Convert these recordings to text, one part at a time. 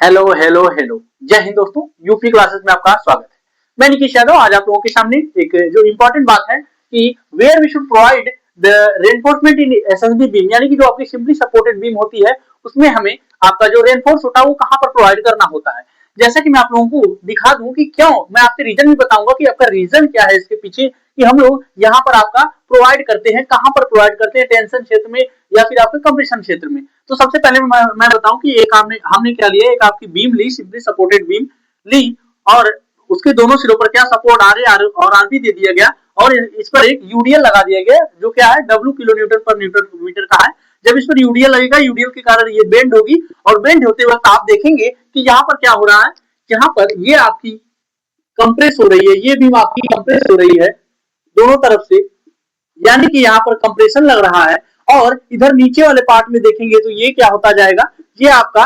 Hello hello hello, जय हिंद दोस्तों। UP classes में आपका स्वागत है। मैं निकीश यादव आज आप लोगों के सामने एक जो इंपॉर्टेंट बात है कि where we should provide the reinforcement in SSB beam, यानी कि जो आपकी सिंपली सपोर्टेड बीम होती है उसमें हमें आपका जो रेनफोर्स होता है वो कहां पर प्रोवाइड करना होता है। जैसा कि मैं आप लोगों को दिखा दूं कि क्यों, मैं आपसे रीजन भी बताऊंगा कि आपका रीजन क्या है इसके पीछे कि हम लोग यहाँ पर आपका प्रोवाइड करते हैं, कहां पर प्रोवाइड करते हैं, टेंशन क्षेत्र में या फिर आपके कंप्रेशन क्षेत्र में। तो सबसे पहले मैं बताऊं कि एक हमने क्या लिया, एक आपकी बीम ली, सिंपली सपोर्टेड बीम ली, और उसके दोनों सिरों पर क्या सपोर्ट आर और आर भी दे दिया गया, और इस पर एक यूडीएल लगा दिया गया जो क्या है डब्ल्यू किलो न्यूटन पर न्यूटन मीटर का है। जब इस पर यूडीएल लगेगा, यूडीएल के कारण ये बेंड होगी, और बेंड होते वक्त आप देखेंगे कि यहाँ पर क्या हो रहा है, यहाँ पर ये आपकी कंप्रेस हो रही है, ये बीम आपकी कंप्रेस हो रही है दोनों तरफ से, यानी कि यहाँ पर कंप्रेशन लग रहा है। और इधर नीचे वाले पार्ट में देखेंगे तो ये क्या होता जाएगा, ये आपका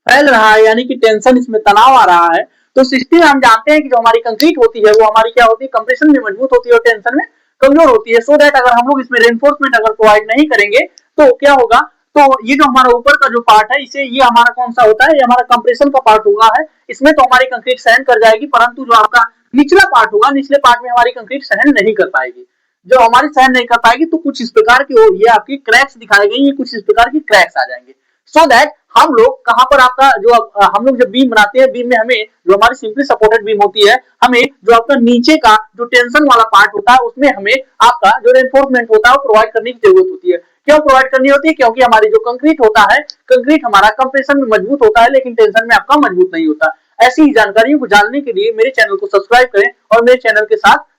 फैल रहा है, यानी कि टेंशन, इसमें तनाव आ रहा है। तो सिस्टम हम जानते हैं कि जो हमारी कंक्रीट होती है वो हमारी क्या होती है, कंप्रेशन में मजबूत होती है और टेंशन में कमजोर होती है। सो दैट अगर हम लोग इसमें रेनफोर्समेंट अगर प्रोवाइड नहीं करेंगे तो क्या होगा, तो ये जो हमारा ऊपर का जो पार्ट है, इसे ये हमारा कौन सा होता है, ये हमारा कंप्रेशन का पार्ट होगा है, इसमें तो हमारी कंक्रीट सहन कर जाएगी, परंतु जो आपका निचला पार्ट होगा, निचले पार्ट में हमारी कंक्रीट सहन नहीं कर पाएगी। जो हमारी सहन नहीं कर पाएगी तो कुछ इस प्रकार की ये आपकी क्रैक्स दिखाई गई, ये कुछ इस प्रकार की क्रैक्स आ जाएंगे। सो दैट हम लोग कहां पर आपका जो हम लोग जब बीम बनाते हैं, बीम में हमें जो हमारी सिंपली सपोर्टेड बीम होती है, हमें जो आपका नीचे का जो टेंशन वाला पार्ट होता है उसमें हमें आपका जो रेनफोर्समेंट होता है वो प्रोवाइड करने की जरूरत होती है। क्यों प्रोवाइड करनी होती है, क्योंकि हमारी जो कंक्रीट होता है, कंक्रीट हमारा कंप्रेशन में मजबूत होता है लेकिन टेंशन में आपका मजबूत नहीं होता। ऐसी ही जानकारियों को जानने के लिए मेरे चैनल को सब्सक्राइब करें और मेरे चैनल के साथ